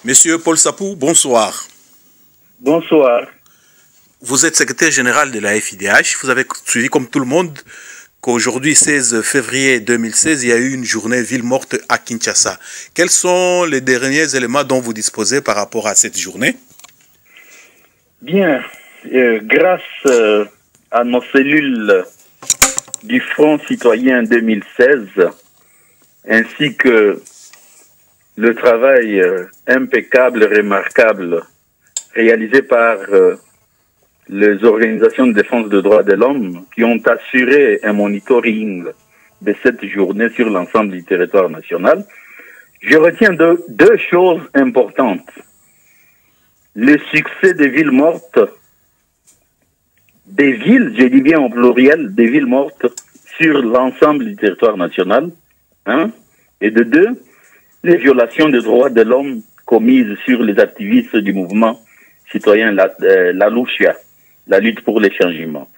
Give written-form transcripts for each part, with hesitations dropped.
Monsieur Paul Sapou, bonsoir. Bonsoir. Vous êtes secrétaire général de la FIDH. Vous avez suivi comme tout le monde qu'aujourd'hui, 16 février 2016, il y a eu une journée ville morte à Kinshasa. Quels sont les derniers éléments dont vous disposez par rapport à cette journée? Bien, grâce à nos cellules du Front citoyen 2016, ainsi que le travail impeccable, remarquable, réalisé par les organisations de défense des droits de l'homme qui ont assuré un monitoring de cette journée sur l'ensemble du territoire national, je retiens deux choses importantes. Le succès des villes mortes, des villes, je dis bien au pluriel, des villes mortes sur l'ensemble du territoire national, et de deux, les violations des droits de l'homme commises sur les activistes du mouvement citoyen la Lucha, la lutte pour les changements.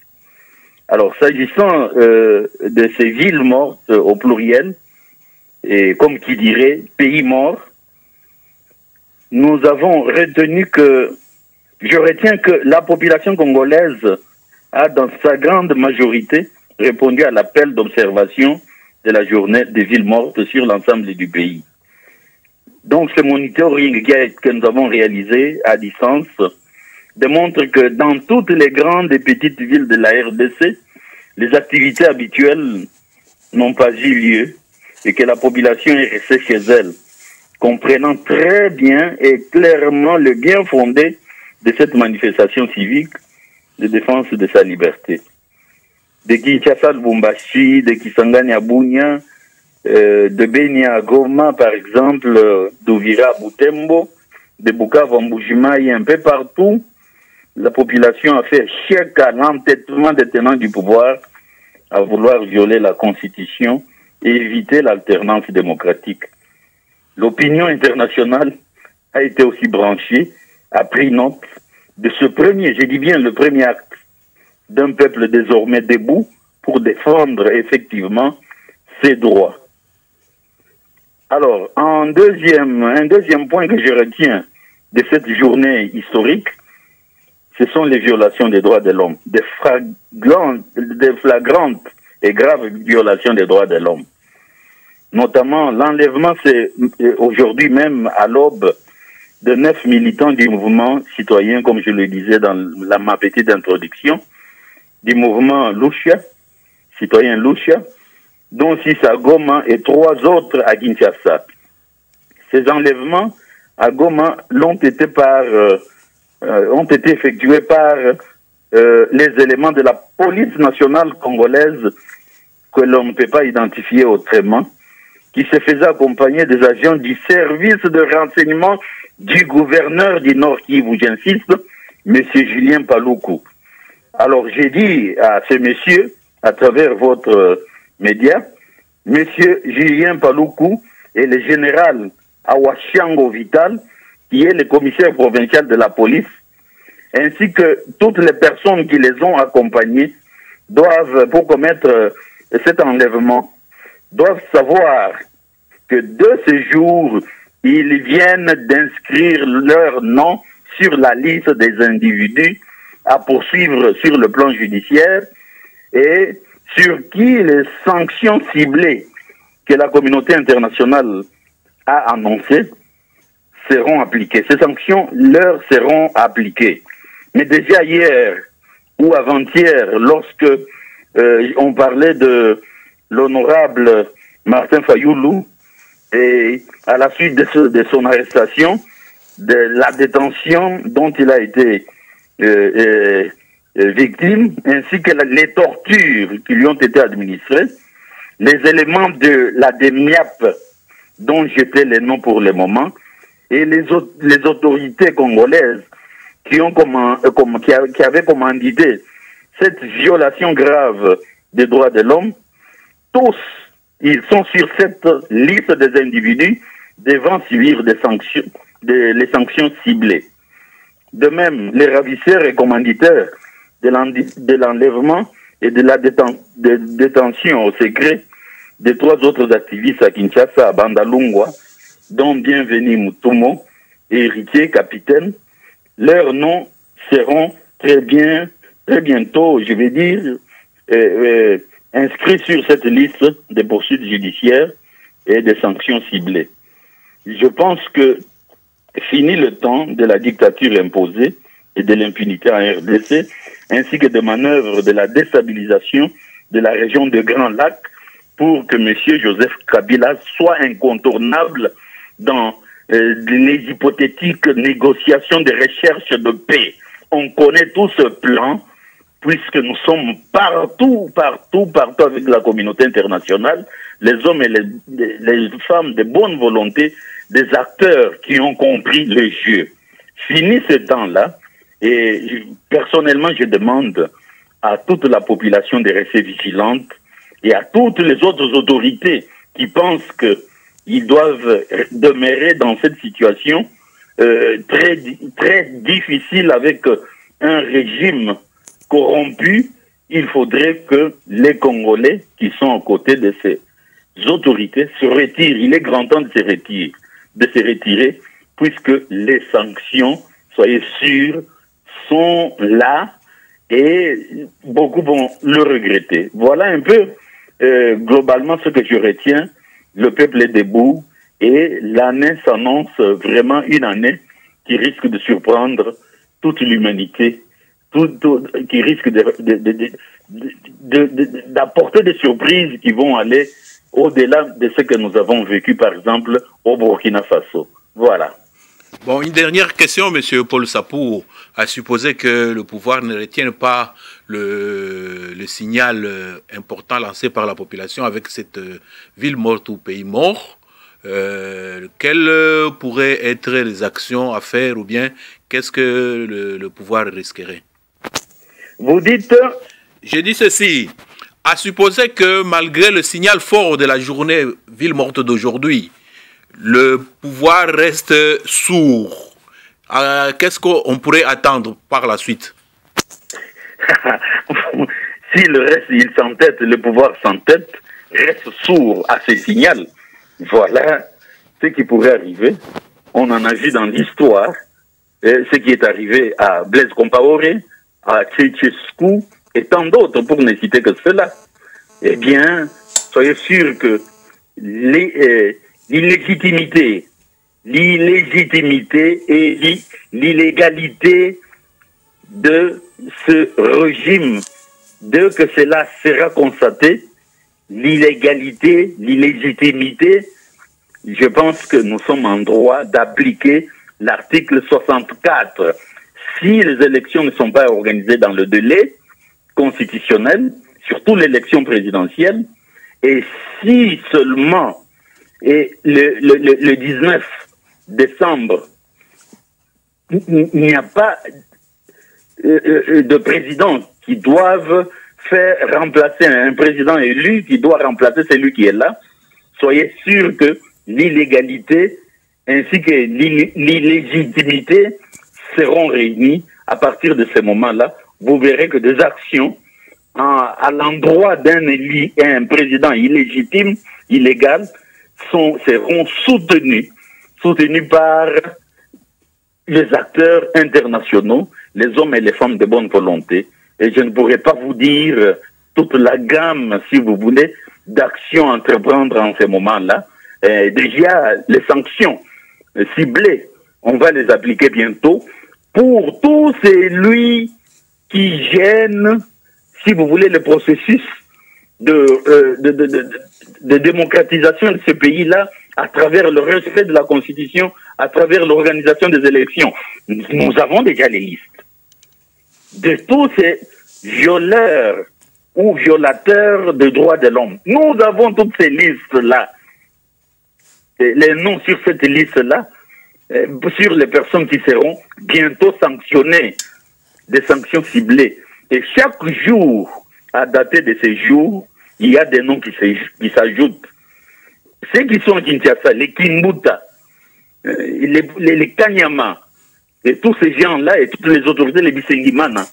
Alors, s'agissant de ces villes mortes au pluriel, et comme qui dirait, pays morts, nous avons retenu que, je retiens que la population congolaise a dans sa grande majorité répondu à l'appel d'observation de la journée des villes mortes sur l'ensemble du pays. Donc ce monitoring que nous avons réalisé à distance démontre que dans toutes les grandes et petites villes de la RDC, les activités habituelles n'ont pas eu lieu et que la population est restée chez elle, comprenant très bien et clairement le bien fondé de cette manifestation civique de défense de sa liberté. De Kinshasa à Lubumbashi, de Kisangani à Bunia, de Beni à Goma, par exemple, d'Uvira à Butembo, de Bukavu à Mbujimayi, un peu partout, la population a fait chèque à l'entêtement des tenants du pouvoir à vouloir violer la Constitution et éviter l'alternance démocratique. L'opinion internationale a été aussi branchée, a pris note de ce premier, je dis bien le premier acte d'un peuple désormais debout pour défendre effectivement ses droits. Alors, un deuxième point que je retiens de cette journée historique, ce sont les violations des droits de l'homme, des flagrantes et graves violations des droits de l'homme. Notamment, l'enlèvement, c'est aujourd'hui même à l'aube de 9 militants du mouvement citoyen, comme je le disais dans ma petite introduction, du mouvement Lucha, citoyen Lucha, dont 6 à Goma et 3 autres à Kinshasa. Ces enlèvements à Goma ont été effectués par les éléments de la police nationale congolaise que l'on ne peut pas identifier autrement, qui se faisaient accompagner des agents du service de renseignement du gouverneur du Nord Kivu, j'insiste, M. Julien Paluku. Alors j'ai dit à ce monsieur, à travers votre média, M. Julien Paluku est le général Awashango Vital, qui est le commissaire provincial de la police, ainsi que toutes les personnes qui les ont accompagnés doivent, pour commettre cet enlèvement, doivent savoir que de ce jour, ils viennent d'inscrire leur nom sur la liste des individus à poursuivre sur le plan judiciaire et sur qui les sanctions ciblées que la communauté internationale a annoncées seront appliquées. Ces sanctions leur seront appliquées. Mais déjà hier ou avant-hier, lorsque on parlait de l'honorable Martin Fayoulou, et à la suite de son arrestation, de la détention dont il a été victime, ainsi que les tortures qui lui ont été administrées, les éléments de la DEMIAP, dont j'ai fait les noms pour le moment, et les autorités congolaises qui avaient commandité cette violation grave des droits de l'homme, tous, ils sont sur cette liste des individus devant subir les sanctions ciblées. De même, les ravisseurs et commanditaires de l'enlèvement et de la détention au secret de 3 autres activistes à Kinshasa, à Bandalungwa, dont Bienvenu Mutumo, héritiers, capitaines, leurs noms seront très bientôt, je vais dire, inscrits sur cette liste des poursuites judiciaires et des sanctions ciblées. Je pense que fini le temps de la dictature imposée et de l'impunité en RDC, ainsi que de manœuvres de la déstabilisation de la région de Grand Lac pour que M. Joseph Kabila soit incontournable dans les hypothétiques négociations de recherche de paix. On connaît tout ce plan, puisque nous sommes partout avec la communauté internationale, les hommes et les femmes de bonne volonté, des acteurs qui ont compris le jeu. Fini ce temps-là, et personnellement, je demande à toute la population de rester vigilante et à toutes les autres autorités qui pensent qu'ils doivent demeurer dans cette situation très difficile avec un régime corrompu. Il faudrait que les Congolais qui sont aux côtés de ces autorités se retirent. Il est grand temps de se retirer, puisque les sanctions, soyez sûrs, sont là et beaucoup vont le regretter. Voilà un peu globalement ce que je retiens. Le peuple est debout et l'année s'annonce vraiment une année qui risque de surprendre toute l'humanité, qui risque d'apporter des surprises qui vont aller au-delà de ce que nous avons vécu, par exemple, au Burkina Faso. Voilà. Bon, une dernière question, M. Paul Sapou. À supposer que le pouvoir ne retienne pas le signal important lancé par la population avec cette ville morte ou pays mort, quelles pourraient être les actions à faire ou bien qu'est-ce que le pouvoir risquerait? Vous dites? Je dis ceci. À supposer que malgré le signal fort de la journée ville morte d'aujourd'hui, le pouvoir reste sourd. Qu'est-ce qu'on pourrait attendre par la suite? Si le reste, il s'entête, le pouvoir s'entête, reste sourd à ces signaux, voilà ce qui pourrait arriver. On en a vu dans l'histoire, ce qui est arrivé à Blaise Compaoré, à Ceausescu et tant d'autres, pour ne citer que cela. Eh bien, soyez sûrs que l'illégitimité et l'illégalité de ce régime, dès que cela sera constaté, l'illégalité, l'illégitimité, je pense que nous sommes en droit d'appliquer l'article 64. Si les élections ne sont pas organisées dans le délai constitutionnel, surtout l'élection présidentielle, et si seulement le 19 décembre, il n'y a pas de président qui doivent faire remplacer un président élu qui doit remplacer celui qui est là, soyez sûr que l'illégalité ainsi que l'illégitimité seront réunies à partir de ce moment-là. Vous verrez que des actions à l'endroit d'un président illégitime, illégal, seront soutenues par les acteurs internationaux, les hommes et les femmes de bonne volonté. Et je ne pourrais pas vous dire toute la gamme, si vous voulez, d'actions à entreprendre en ce moment-là. Déjà, les sanctions ciblées, on va les appliquer bientôt pour tout celui qui gêne, si vous voulez, le processus de démocratisation de ce pays-là à travers le respect de la Constitution, à travers l'organisation des élections. Nous avons déjà les listes de tous ces violeurs ou violateurs de droits de l'homme. Nous avons toutes ces listes-là. Les noms sur cette liste-là, sur les personnes qui seront bientôt sanctionnées, des sanctions ciblées. Et chaque jour, à dater de ces jours, il y a des noms qui s'ajoutent. Ceux qui sont à Kinshasa, les Kimbuta, les Kanyama, et tous ces gens-là, et toutes les autorités, les Bisengimana,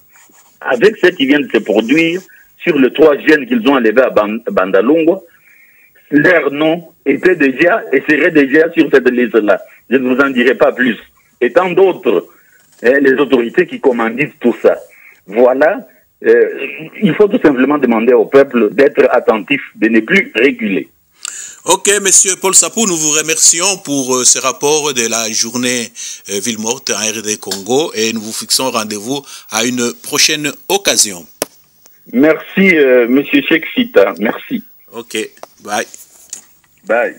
avec ce qui vient de se produire sur les 3 jeunes qu'ils ont enlevés à Bandalongo, leur nom était déjà et serait déjà sur cette liste-là. Je ne vous en dirai pas plus. et tant d'autres, les autorités qui commandent tout ça. Voilà, il faut tout simplement demander au peuple d'être attentif, de ne plus réguler. Ok, monsieur Paul Sapou, nous vous remercions pour ce rapport de la journée ville morte en RD Congo et nous vous fixons rendez-vous à une prochaine occasion. Merci, monsieur Cheikh Sita. Merci. Ok, bye. Bye.